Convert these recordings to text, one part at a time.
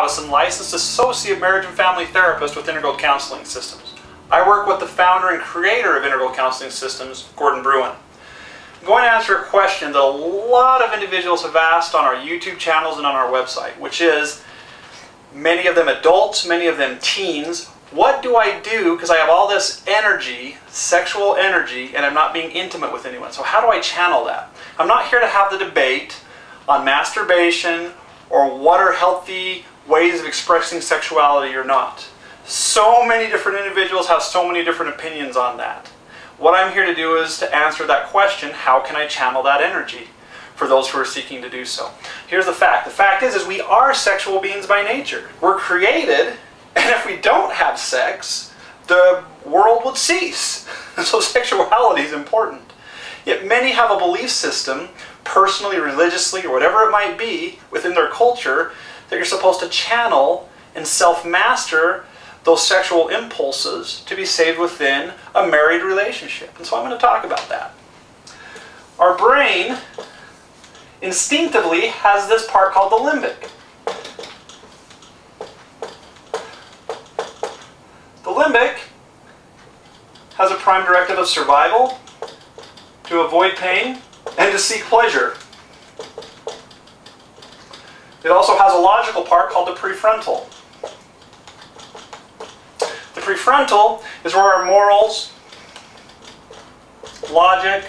Allison, licensed associate marriage and family therapist with InnerGold Counseling Systems. I work with the founder and creator of InnerGold Counseling Systems, Gordon Bruin. I'm going to answer a question that a lot of individuals have asked on our YouTube channels and on our website, which is, many of them adults, many of them teens, what do I do because I have all this energy, sexual energy, and I'm not being intimate with anyone? So how do I channel that? I'm not here to have the debate on masturbation or what are healthy ways of expressing sexuality or not. So many different individuals have so many different opinions on that. What I'm here to do is to answer that question, how can I channel that energy for those who are seeking to do so? Here's the fact. The fact is we are sexual beings by nature. We're created, and if we don't have sex, the world would cease. So sexuality is important. Yet many have a belief system, personally, religiously, or whatever it might be, within their culture, that you're supposed to channel and self-master those sexual impulses to be saved within a married relationship. And so I'm going to talk about that. Our brain instinctively has this part called the limbic. The limbic has a prime directive of survival, to avoid pain, and to seek pleasure. It also has a logical part called the prefrontal. The prefrontal is where our morals, logic,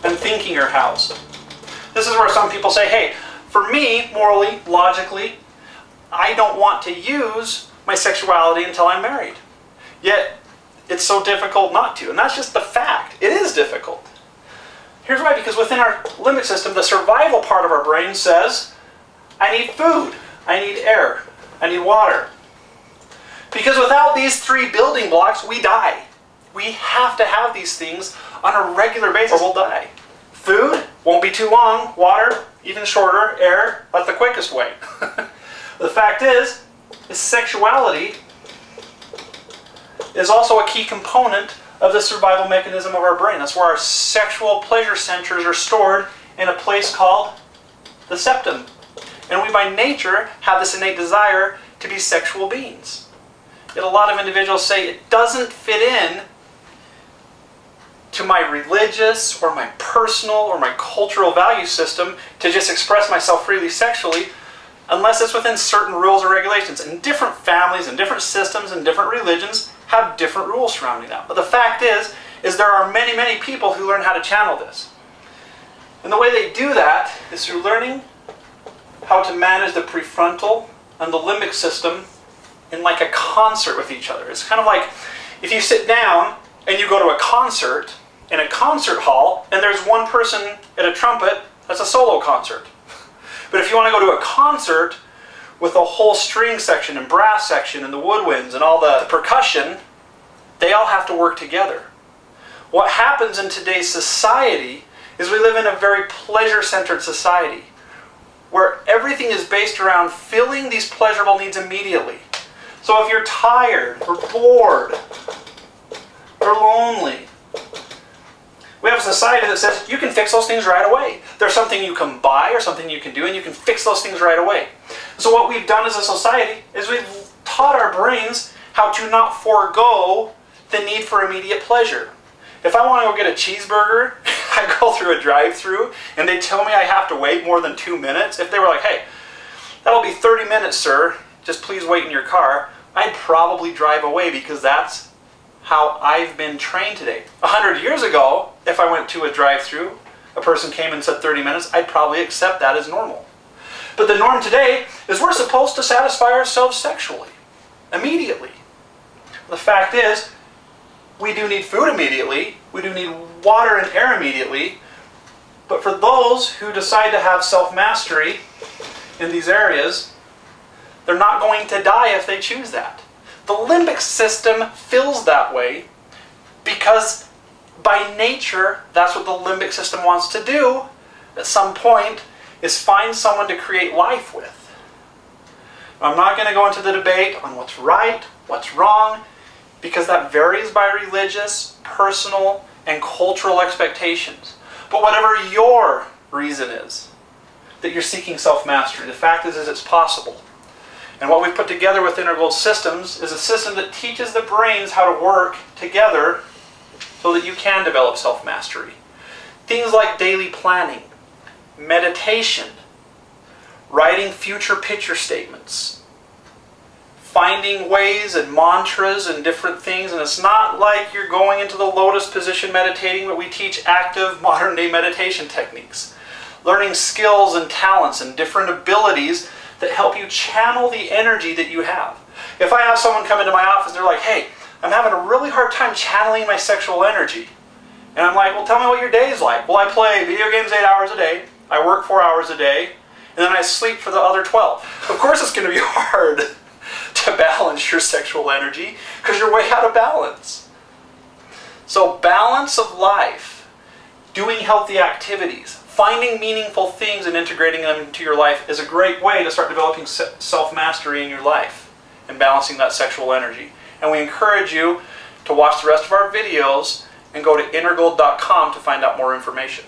and thinking are housed. This is where some people say, hey, for me, morally, logically, I don't want to use my sexuality until I'm married. Yet, it's so difficult not to. And that's just the fact. It is difficult. Here's why. Because within our limbic system, the survival part of our brain says, I need food, I need air, I need water. Because without these three building blocks, we die. We have to have these things on a regular basis or we'll die. Food won't be too long. Water, even shorter. Air, that's the quickest way. The fact is sexuality is also a key component of the survival mechanism of our brain. That's where our sexual pleasure centers are stored in a place called the septum. And we by nature have this innate desire to be sexual beings. Yet a lot of individuals say it doesn't fit in to my religious or my personal or my cultural value system to just express myself freely sexually unless it's within certain rules or regulations. And different families and different systems and different religions have different rules surrounding that. But the fact is there are many, many people who learn how to channel this. And the way they do that is through learning how to manage the prefrontal and the limbic system in like a concert with each other. It's kind of like if you sit down and you go to a concert in a concert hall and there's one person at a trumpet, that's a solo concert. But if you want to go to a concert with a whole string section and brass section and the woodwinds and all the percussion, they all have to work together. What happens in today's society is we live in a very pleasure-centered society where everything is based around filling these pleasurable needs immediately. So if you're tired or bored or lonely, we have a society that says you can fix those things right away. There's something you can buy or something you can do and you can fix those things right away. So what we've done as a society is we've taught our brains how to not forego the need for immediate pleasure. If I want to go get a cheeseburger, I go through a drive-thru and they tell me I have to wait more than 2 minutes. If they were like, hey, that'll be 30 minutes, sir, just please wait in your car, I'd probably drive away because that's how I've been trained today. 100 years ago, if I went to a drive-thru, a person came and said 30 minutes, I'd probably accept that as normal. But the norm today is we're supposed to satisfy ourselves sexually, immediately. The fact is, we do need food immediately, we do need water and air immediately, but for those who decide to have self-mastery in these areas, they're not going to die if they choose that. The limbic system feels that way because by nature, that's what the limbic system wants to do at some point, is find someone to create life with. I'm not going to go into the debate on what's right, what's wrong, because that varies by religious, personal, and cultural expectations. But whatever your reason is that you're seeking self-mastery, the fact is it's possible. And what we've put together with InnerGold Systems is a system that teaches the brains how to work together so that you can develop self-mastery. Things like daily planning, meditation, writing future picture statements, finding ways and mantras and different things. And it's not like you're going into the lotus position meditating, but we teach active modern day meditation techniques. Learning skills and talents and different abilities that help you channel the energy that you have. If I have someone come into my office and they're like, hey, I'm having a really hard time channeling my sexual energy. And I'm like, well, tell me what your day is like. Well, I play video games 8 hours a day, I work 4 hours a day, and then I sleep for the other 12. Of course it's going to be hard to balance your sexual energy because you're way out of balance. So balance of life, doing healthy activities, finding meaningful things and integrating them into your life is a great way to start developing self-mastery in your life and balancing that sexual energy. And we encourage you to watch the rest of our videos and go to innergold.com to find out more information.